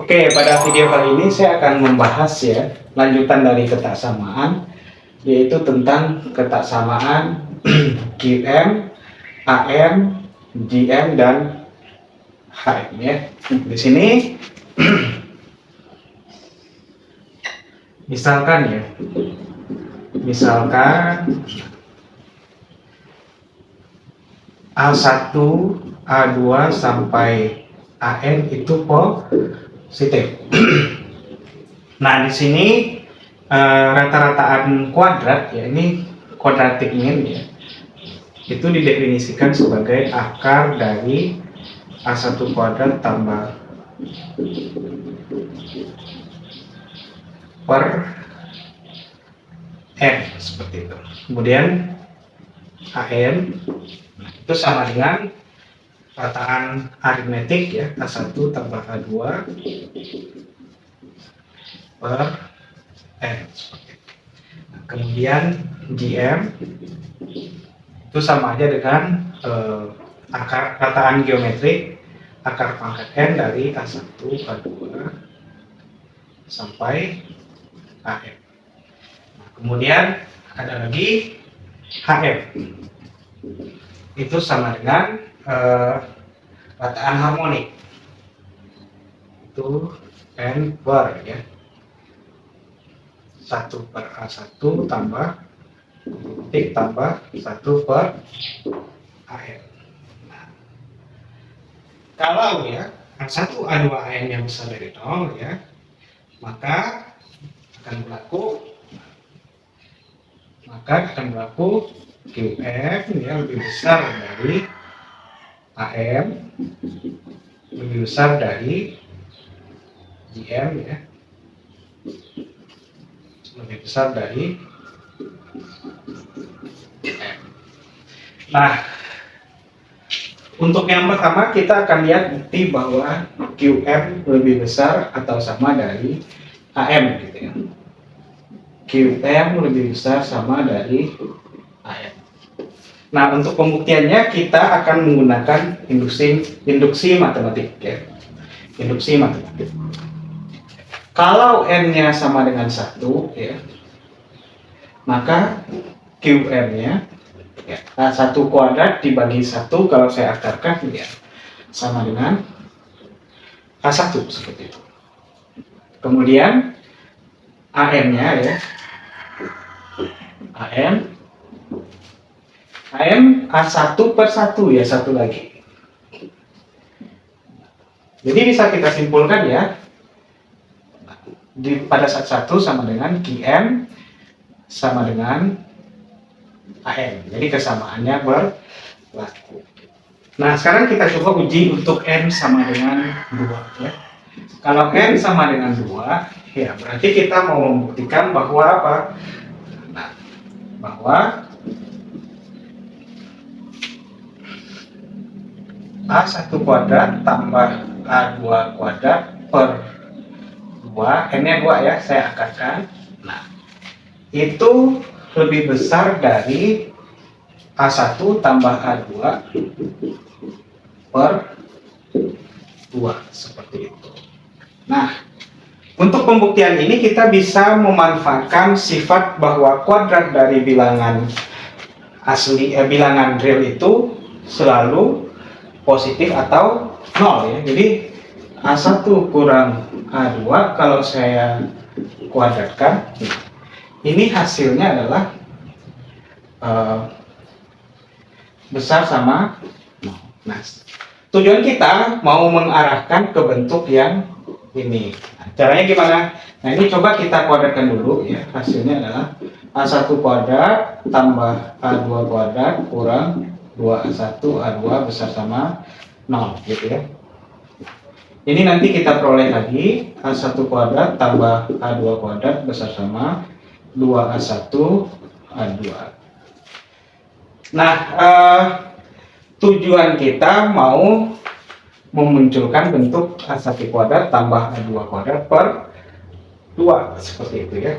Oke, pada video kali ini saya akan membahas ya lanjutan dari ketaksamaan, yaitu tentang ketaksamaan QM, AM, GM dan HM ya. Di sini misalkan A1, A2 sampai AN itu positif. Nah, di sini rata-rataan kuadrat ya, ini quadratic mean ya, itu didefinisikan sebagai akar dari A1 kuadrat tambah per N seperti itu. Kemudian AM itu sama dengan rataan aritmetik ya, A1 tambah A2 per N seperti itu. Nah, kemudian GM itu sama aja dengan akar rataan geometrik akar pangkat N dari A1, A2 sampai AM. Nah, kemudian ada lagi HM, itu sama dengan rataan harmonik, itu N per ya, 1 per A1 tambah titik tambah 1 per AM. Nah, kalau ya A1, A2, AM yang besar dari 0 ya, maka akan berlaku QM ya lebih besar dari AM, lebih besar dari GM ya, lebih besar dari M. Nah, untuk yang pertama kita akan lihat bukti bahwa QM lebih besar atau sama dari AM gitu ya. QM lebih besar sama dari AM. Nah, untuk pembuktiannya kita akan menggunakan induksi matematik ya. Induksi matematik. Kalau N-nya sama dengan 1 ya, maka QM-nya ya, 1 kuadrat dibagi 1 kalau saya akarkan ya sama dengan A1 seperti itu. Kemudian AM-nya ya, AM A1 per 1 ya, satu lagi. Jadi bisa kita simpulkan ya, pada saat 1 sama dengan QM sama dengan AM. Jadi kesamaannya berlaku. Nah, sekarang kita coba uji untuk N sama dengan 2 ya. Kalau N sama dengan 2 ya, berarti kita mau membuktikan bahwa apa? Nah, bahwa A1 kuadrat tambah A2 kuadrat per 2, N-nya 2 ya, saya akarkan. Nah, itu lebih besar dari A1 tambah A2 per 2, seperti itu. Nah, untuk pembuktian ini kita bisa memanfaatkan sifat bahwa kuadrat dari bilangan asli, bilangan real itu selalu positif atau 0 ya. Jadi A1 kurang A2 kalau saya kuadratkan, ini hasilnya adalah besar sama 0. Nah, tujuan kita mau mengarahkan ke bentuk yang ini. Nah, caranya gimana? Nah, ini coba kita kuadratkan dulu ya. Hasilnya adalah A1 kuadrat tambah A2 kuadrat kurang 2A1 A2 besar sama 0 gitu ya. Ini nanti kita peroleh lagi A1 kuadrat tambah A2 kuadrat besar sama 2A1 A2. Nah, tujuan kita mau memunculkan bentuk A1 kuadrat tambah A2 kuadrat per 2 seperti itu ya.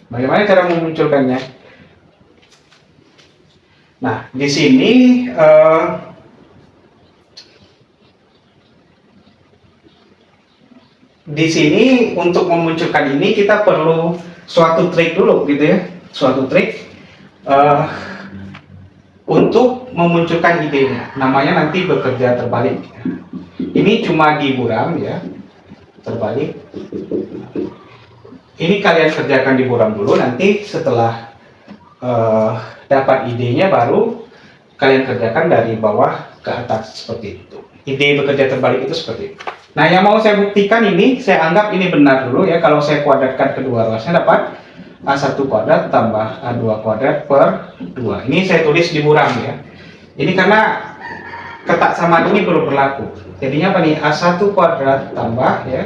Bagaimana cara memunculkannya? Nah, di sini di sini untuk memunculkan ini kita perlu suatu trik dulu gitu ya, suatu trik untuk memunculkan idenya. Namanya nanti bekerja terbalik. Ini cuma di buram ya, terbalik. Ini kalian kerjakan di buram dulu, nanti setelah dapat idenya baru kalian kerjakan dari bawah ke atas seperti itu. Ide bekerja terbalik itu seperti itu. Nah, yang mau saya buktikan ini, saya anggap ini benar dulu ya. Kalau saya kuadratkan kedua ruasnya dapat A1 kuadrat tambah A2 kuadrat per 2. Ini saya tulis di buram ya. Ini karena ketak samaan ini belum berlaku. Jadinya apa nih? A1 kuadrat tambah ya.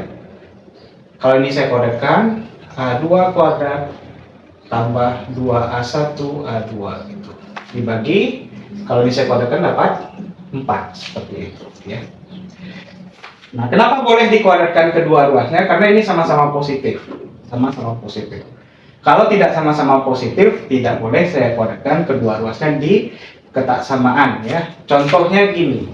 Kalau ini saya kuadratkan A2 kuadrat tambah 2A1 A2 gitu. Dibagi, kalau ini saya kuadratkan dapat 4 seperti itu ya. Nah, kenapa boleh dikuadratkan kedua ruasnya? Karena ini sama-sama positif. Sama-sama positif. Kalau tidak sama-sama positif, tidak boleh saya kuadratkan kedua ruasnya di ketak samaan ya. Contohnya gini.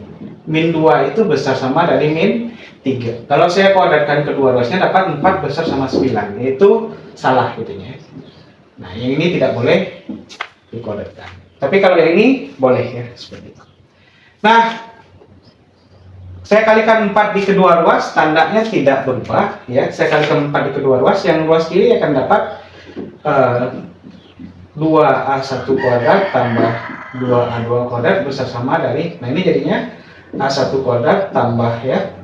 Min 2 itu besar sama dari min 3. Kalau saya kuadratkan kedua ruasnya dapat 4 besar sama 9. Itu salah gitu ya. Nah, yang ini tidak boleh dikuadratkan. Tapi kalau yang ini boleh ya, seperti itu. Nah, saya kalikan 4 di kedua ruas, tandanya tidak berubah ya. Saya kalikan 4 di kedua ruas, yang ruas kiri akan dapat 2A1 kuadrat tambah 2A2 kuadrat besar sama dari, nah ini jadinya A1 kuadrat tambah ya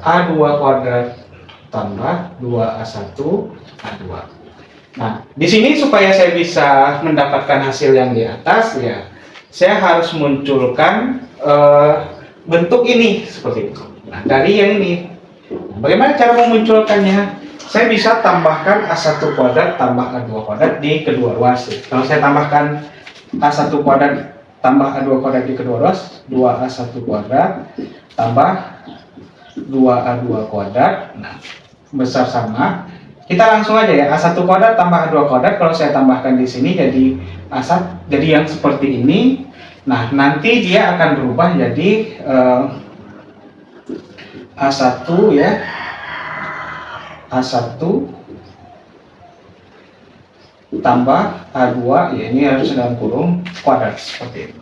A2 kuadrat tambah 2A1 A2. Nah, di sini supaya saya bisa mendapatkan hasil yang di atas ya, saya harus munculkan bentuk ini seperti itu. Nah, dari yang ini, nah, bagaimana cara memunculkannya? Saya bisa tambahkan A1 kuadrat tambah A2 kuadrat di kedua ruas. Kalau saya tambahkan A1 kuadrat tambah A2 kuadrat di kedua ruas, 2A1 kuadrat tambah 2A2 kuadrat, nah besar sama. Kita langsung aja ya, A1 kuadrat tambah A2 kuadrat, kalau saya tambahkan di sini jadi A1, jadi yang seperti ini. Nah, nanti dia akan berubah jadi A1 ya, A1 tambah A2 ya, ini harus dalam kurung kuadrat seperti itu.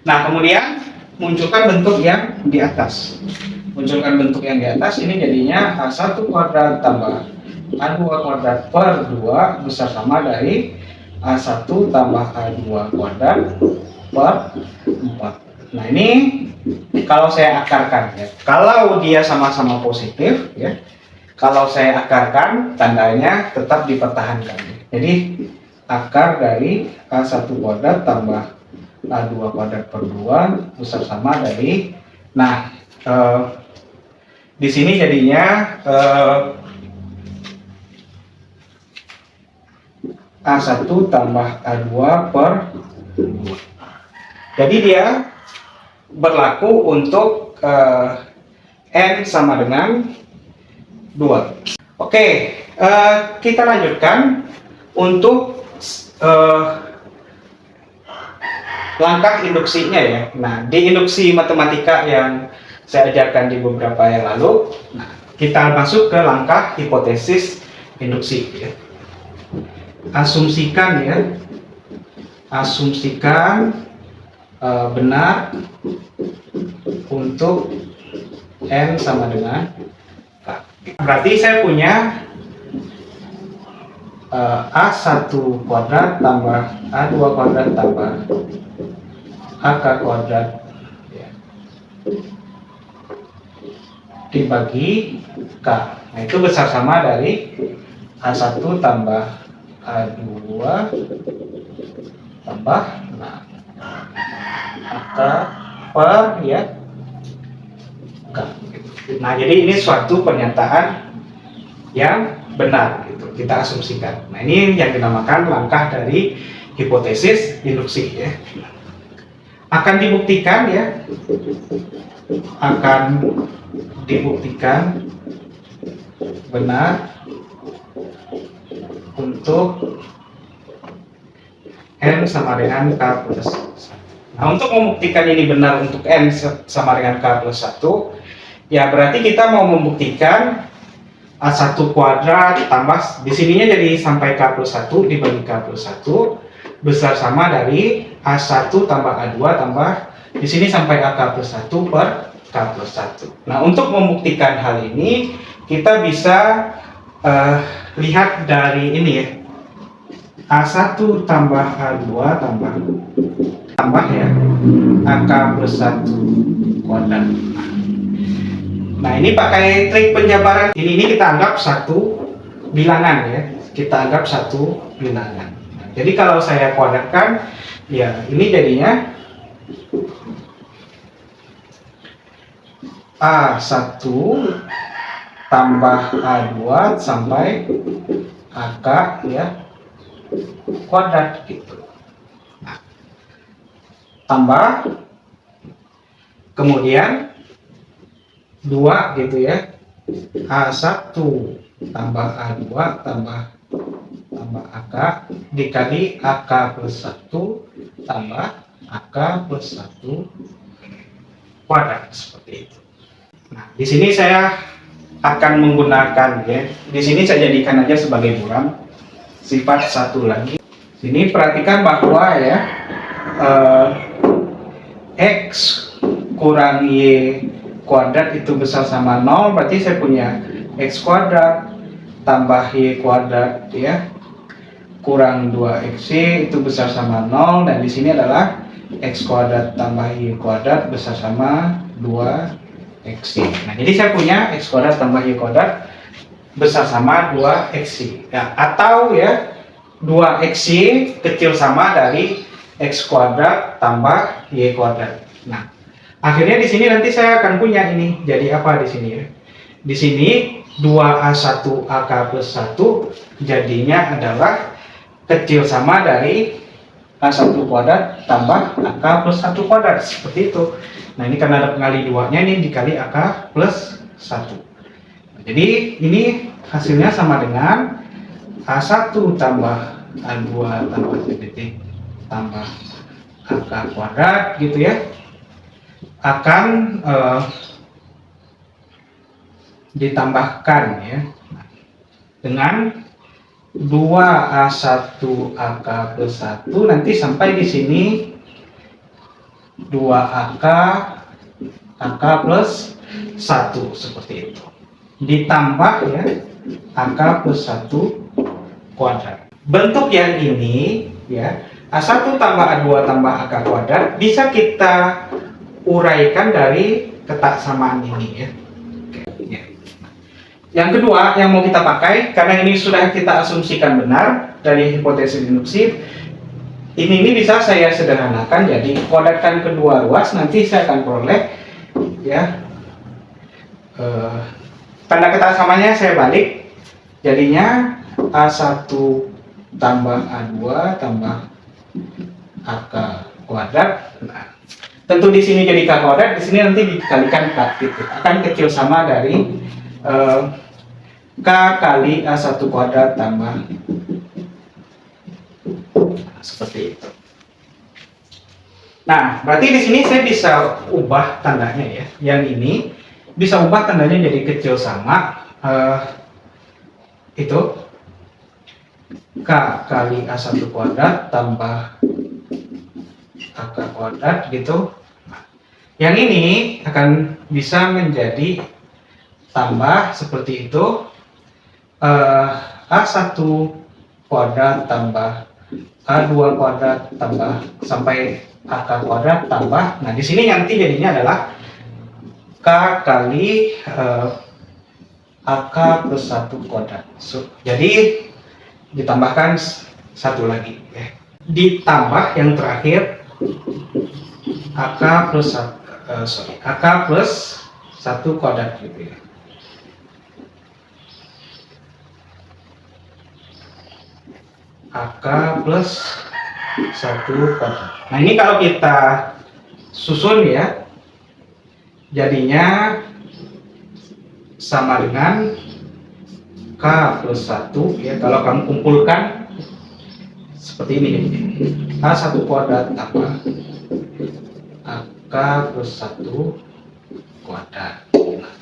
Nah, kemudian munculkan bentuk yang di atas. Munculkan bentuk yang di atas, ini jadinya A1 kuadrat tambah A2 kuadrat per 2 besar sama dari A1 tambah A2 kuadrat per 4. Nah, ini kalau saya akarkan ya. Kalau dia sama-sama positif ya. Kalau saya akarkan, tandanya tetap dipertahankan. Jadi akar dari A1 kuadrat tambah A2 kuadrat per 2 besar sama dari, nah di sini jadinya A1 tambah A2 per 2. Jadi dia berlaku untuk N sama dengan 2. Oke, kita lanjutkan untuk langkah induksinya ya. Nah, di induksi matematika yang saya ajarkan di beberapa yang lalu, nah, kita masuk ke langkah hipotesis induksi ya. Asumsikan ya, asumsikan benar untuk N sama dengan K. Berarti saya punya A1 kuadrat tambah A2 kuadrat tambah AK kuadrat ya, dibagi K. Nah, itu besar sama dari A1 tambah A2 tambah, nah, AK per ya K. Nah, jadi ini suatu pernyataan yang benar gitu, kita asumsikan. Nah, ini yang dinamakan langkah dari hipotesis induksi ya. Akan dibuktikan ya, akan dibuktikan benar untuk N sama dengan K plus 1. Nah, untuk membuktikan ini benar untuk N sama dengan K plus 1, Ya, berarti kita mau membuktikan A1 kuadrat tambah, di sininya jadi sampai K plus 1 dibagi K plus 1 besar sama dari A1 tambah A2 tambah di sini sampai AK plus 1 per K plus 1. Nah, untuk membuktikan hal ini kita bisa lihat dari ini ya, A1 tambah A2 tambah ya AK plus 1 kuadrat. Nah, ini pakai trik penjabaran. Ini kita anggap satu bilangan ya. Kita anggap satu bilangan. Nah, jadi kalau saya kuadratkan, ya ini jadinya A1 tambah A2 sampai AK ya kuadrat gitu. Nah, tambah kemudian 2 gitu ya, A1 tambah A2 tambah AK dikali AK plus 1 tambah AK plus 1 kuadrat, seperti itu. Nah, di sini saya akan menggunakan ya, di sini saya jadikan aja sebagai buram sifat satu lagi. Sini perhatikan bahwa ya X kurang Y kuadrat itu besar sama 0, berarti saya punya X kuadrat tambah Y kuadrat ya kurang 2XY itu besar sama 0, dan di sini adalah X kuadrat tambah Y kuadrat besar sama 2XY. Nah, jadi saya punya X kuadrat tambah Y kuadrat besar sama 2XY ya, atau ya 2XY kecil sama dari X kuadrat tambah Y kuadrat. Nah, akhirnya di sini nanti saya akan punya ini. Jadi apa di sini ya? Di sini 2A1 AK plus 1 jadinya adalah kecil sama dari A1 kuadrat tambah AK plus 1 kuadrat, seperti itu. Nah, ini karena ada pengali 2-nya nih dikali AK plus 1. Nah, jadi ini hasilnya sama dengan A1 tambah A2 tambah CBT tambah AK kuadrat gitu ya, akan ditambahkan ya dengan 2A1 AK plus 1, nanti sampai di sini 2AK AK plus 1, seperti itu, ditambah ya AK plus 1 kuadrat. Bentuk yang ini ya, A1 tambah A2 tambah AK kuadrat bisa kita uraikan dari ketaksamaan ini ya. Yang kedua yang mau kita pakai, karena ini sudah kita asumsikan benar dari hipotesis induktif, ini bisa saya sederhanakan jadi kuadratkan kedua ruas, nanti saya akan peroleh ya tanda ketaksamannya saya balik, jadinya A1 tambah A2 tambah AK kuadrat. Nah, tentu di sini jadi K kuadrat, di sini nanti dikalikan K gitu, akan kecil sama dari K kali A1 kuadrat tambah, seperti itu. Nah, berarti di sini saya bisa ubah tandanya ya. Yang ini bisa ubah tandanya jadi kecil sama itu K kali A1 kuadrat tambah AK kuadrat gitu. Nah, yang ini akan bisa menjadi tambah seperti itu, A1 kuadrat tambah A2 kuadrat tambah sampai AK kuadrat tambah. Nah, di sini nanti jadinya adalah K kali AK plus 1 kuadrat. Jadi ditambahkan satu lagi ya. Ditambah yang terakhir AK plus AK plus 1 kuadrat gitu ya. AK plus 1 kuadrat. Nah, ini kalau kita susun ya, jadinya sama dengan K plus 1 ya, kalau kamu kumpulkan seperti ini A1 kuadrat tambah AK plus 1 kuadrat. Nah,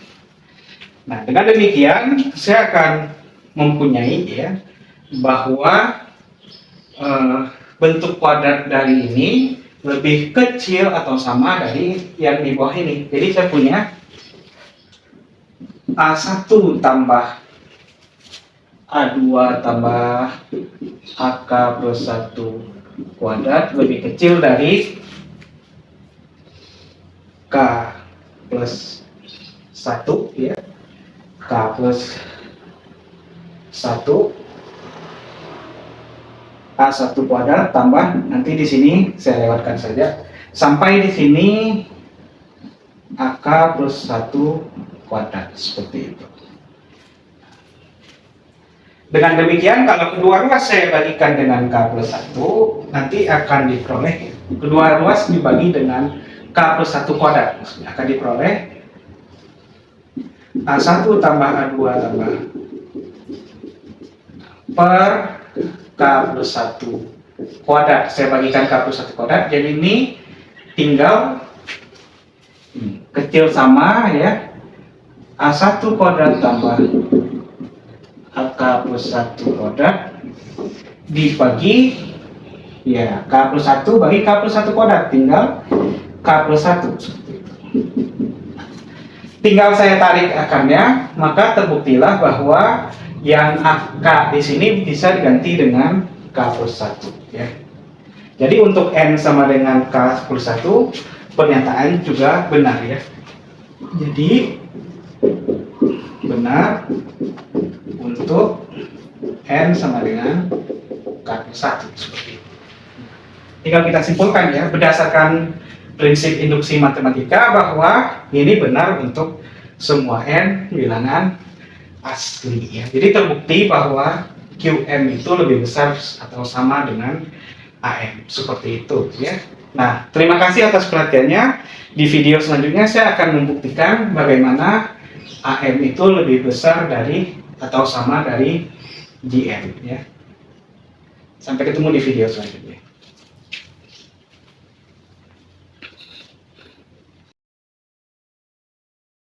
Nah, dengan demikian saya akan mempunyai ya bahwa bentuk kuadrat dari ini lebih kecil atau sama dari yang di bawah ini. Jadi saya punya A1 tambah A2 tambah AK plus 1 kuadrat lebih kecil dari K plus 1 ya. K plus 1 A1 kuadrat tambah, nanti di sini saya lewatkan saja sampai di sini AK plus 1 kuadrat, seperti itu. Dengan demikian kalau kedua ruas saya bagikan dengan K plus 1, nanti akan diperoleh kedua ruas dibagi dengan K plus 1 kuadrat, maksudnya akan diperoleh A1 tambah A2 tambah per K plus 1 kuadrat. Saya bagikan K plus 1 kuadrat, jadi ini tinggal kecil sama ya, A1 kuadrat tambah AK plus 1 kuadrat dibagi ya K plus 1 bagi K plus 1 kuadrat, tinggal K plus 1 seperti itu. Tinggal saya tarik akarnya, maka terbuktilah bahwa yang AK di sini bisa diganti dengan K plus 1 ya. Jadi untuk N sama dengan K plus 1 pernyataan juga benar ya. Jadi benar untuk N sama dengan K plus 1 seperti itu. Tinggal kita simpulkan ya berdasarkan prinsip induksi matematika bahwa ini benar untuk semua N bilangan asli ya. Jadi terbukti bahwa QM itu lebih besar atau sama dengan AM, seperti itu ya. Nah, terima kasih atas perhatiannya. Di video selanjutnya saya akan membuktikan bagaimana AM itu lebih besar dari atau sama dari GM ya. Sampai ketemu di video selanjutnya.